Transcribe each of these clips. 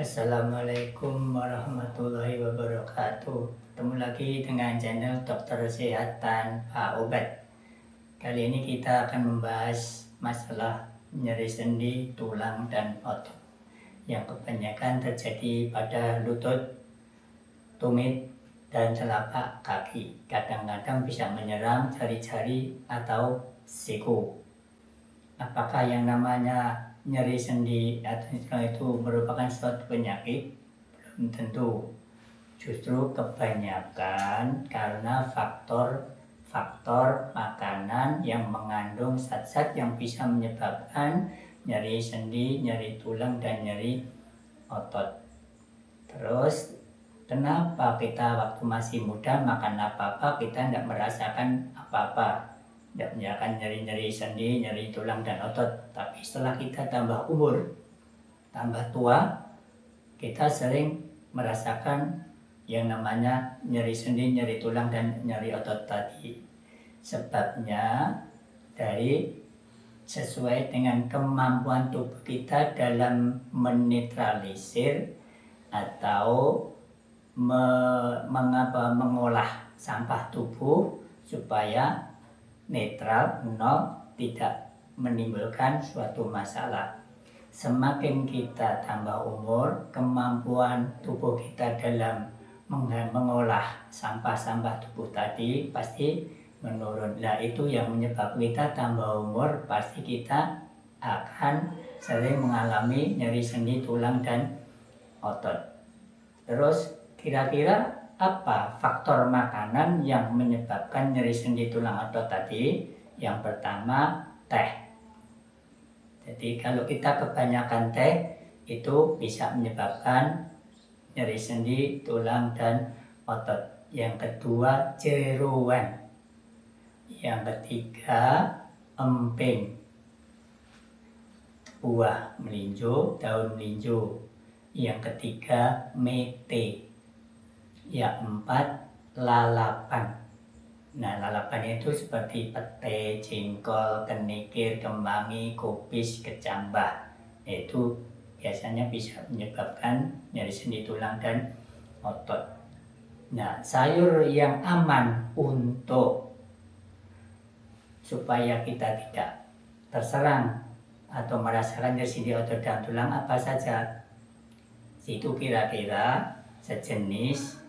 Assalamualaikum warahmatullahi wabarakatuh. Ketemu lagi dengan channel Dokter Kesehatan Pak Obat. Kali ini kita akan membahas masalah nyeri sendi, tulang, dan otot yang kebanyakan terjadi pada lutut, tumit, dan telapak kaki. Kadang-kadang bisa menyerang jari-jari atau siku. Apakah yang namanya nyeri sendi atau tulang itu merupakan suatu penyakit? Belum tentu. Justru kebanyakan karena faktor makanan yang mengandung zat-zat yang bisa menyebabkan nyeri sendi, nyeri tulang, dan nyeri otot. Terus kenapa kita waktu masih muda makan apa-apa kita tidak merasakan apa-apa, tidak merasakan nyeri-nyeri sendi, nyeri tulang, dan otot. Tapi setelah kita tambah umur, tambah tua, kita sering merasakan yang namanya nyeri sendi, nyeri tulang, dan nyeri otot tadi. Sebabnya sesuai dengan kemampuan tubuh kita dalam menetralisir atau mengolah sampah tubuh supaya netral, nol, tidak menimbulkan suatu masalah. Semakin kita tambah umur, kemampuan tubuh kita dalam mengolah sampah-sampah tubuh tadi pasti menurun. Nah, itu yang menyebabkan kita tambah umur, pasti kita akan sering mengalami nyeri sendi, tulang, dan otot. Terus kira-kira apa faktor makanan yang menyebabkan nyeri sendi, tulang, otot tadi? Yang pertama, teh. Jadi kalau kita kebanyakan teh, itu bisa menyebabkan nyeri sendi, tulang, dan otot. Yang kedua, jeroan. Yang ketiga, emping, buah melinjo, daun melinjo. Yang ketiga, mete. Yang keempat, lalapan. Nah, lalapan itu seperti pete, jengkol, kenikir, kemangi, kubis, kecambah. Itu biasanya bisa menyebabkan nyeri sendi, tulang, dan otot. Nah, sayur yang aman untuk supaya kita tidak terserang atau merasakan nyeri sendi, otot, dan tulang apa saja? Itu kira-kira sejenis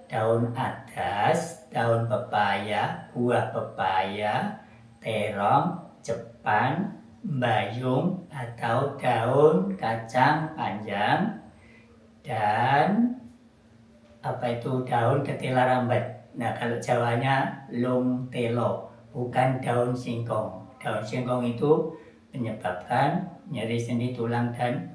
daun adas, daun pepaya, buah pepaya, terong, jepan, bayung, atau daun kacang panjang, dan daun ketela rambat. Nah, kalau Jawanya lung telo, bukan daun singkong. Daun singkong itu menyebabkan nyeri sendi, tulang, dan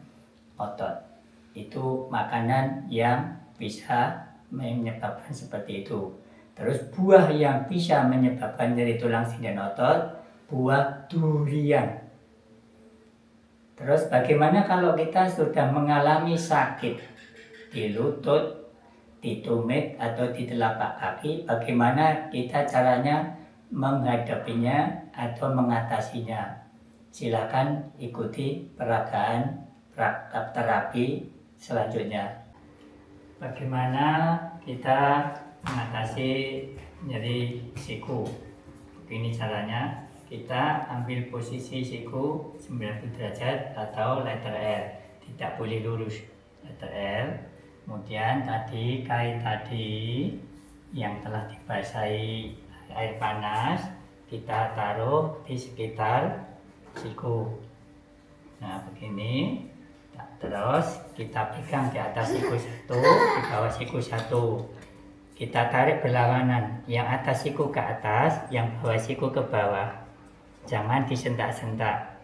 otot. Itu makanan yang bisa menyebabkan seperti itu. Terus buah yang bisa menyebabkan nyeri tulang, sendi, dan otot, buah durian. Terus bagaimana kalau kita sudah mengalami sakit di lutut, di tumit, atau di telapak kaki? Bagaimana kita caranya menghadapinya atau mengatasinya? Silakan ikuti peragaan terapi selanjutnya. Bagaimana kita mengatasi nyeri siku? Ini caranya. Kita ambil posisi siku 90 derajat atau letter L, tidak boleh lurus, letter L. Kemudian kain tadi yang telah dibasahi air panas kita taruh di sekitar siku. Nah, begini. Terus kita pegang di atas siku satu, di bawah siku satu. Kita tarik berlawanan, yang atas siku ke atas, yang bawah siku ke bawah. Jangan disentak-sentak.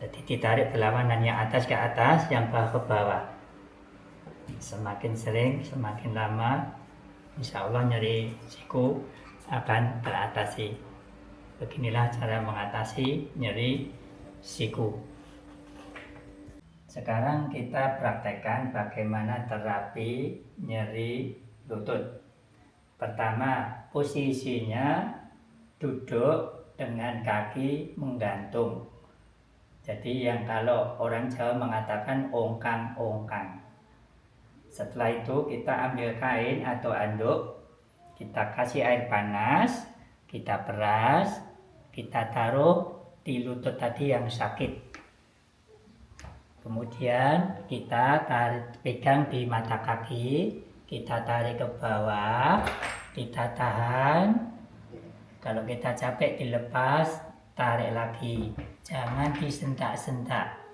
Jadi ditarik berlawanan, yang atas ke atas, yang bawah ke bawah. Semakin sering, semakin lama, insya Allah nyeri siku akan teratasi. Beginilah cara mengatasi nyeri siku. Sekarang kita praktekkan bagaimana terapi nyeri lutut. Pertama, posisinya duduk dengan kaki menggantung. Jadi yang kalau orang Jawa mengatakan ongkang-ongkang. Setelah itu kita ambil kain atau anduk, kita kasih air panas, kita peras, kita taruh di lutut tadi yang sakit. Kemudian kita pegang di mata kaki, kita tarik ke bawah, kita tahan. Kalau kita capek dilepas, tarik lagi. Jangan disentak-sentak.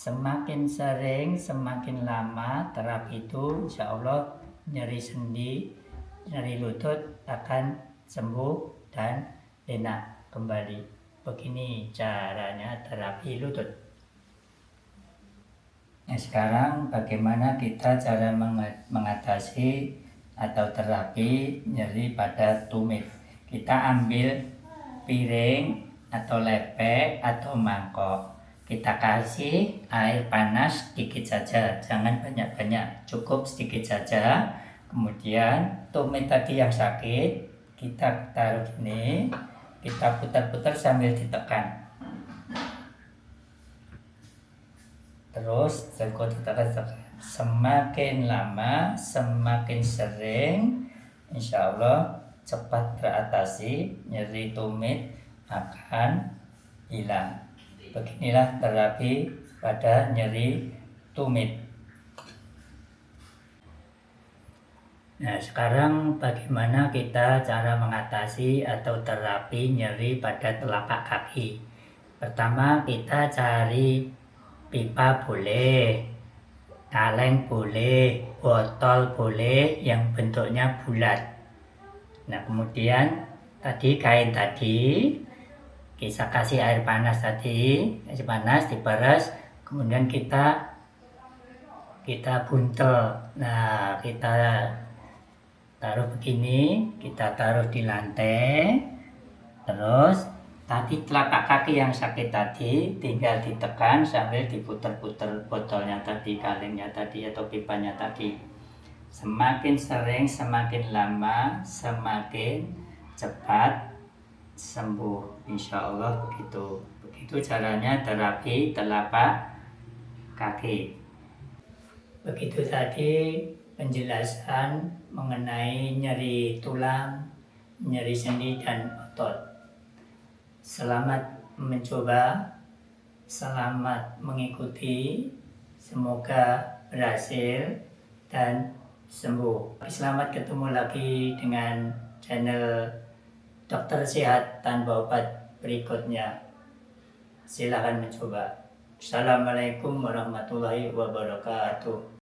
Semakin sering, semakin lama terapi itu, insya Allah nyeri sendi, nyeri lutut akan sembuh dan enak kembali. Begini caranya terapi lutut. Nah, sekarang bagaimana kita cara mengatasi atau terapi nyeri pada tumit. Kita ambil piring atau lepek atau mangkok. Kita kasih air panas sedikit saja, jangan banyak-banyak, cukup sedikit saja. Kemudian tumit tadi yang sakit, kita taruh gini, kita putar-putar sambil ditekan. Terus ditekan. Semakin lama, semakin sering, insya Allah cepat teratasi, nyeri tumit akan hilang. Beginilah terapi pada nyeri tumit. Nah, sekarang bagaimana kita cara mengatasi atau terapi nyeri pada telapak kaki. Pertama, kita cari pipa boleh, kaleng boleh, botol boleh yang bentuknya bulat. Nah, kemudian tadi kain tadi kita kasih air panas tadi, air panas diperes, kemudian kita buntel. Nah, kita taruh begini, kita taruh di lantai. Terus tadi telapak kaki yang sakit tadi tinggal ditekan sambil diputer-puter botolnya tadi, kalengnya tadi atau pipanya tadi. Semakin sering, semakin lama, semakin cepat sembuh, insya Allah begitu caranya terapi telapak kaki. Begitu tadi penjelasan mengenai nyeri tulang, nyeri sendi dan otot. Selamat mencoba, selamat mengikuti, semoga berhasil dan sembuh. Selamat ketemu lagi dengan channel Dokter Sehat Tanpa Obat berikutnya. Silakan mencoba. Assalamualaikum warahmatullahi wabarakatuh.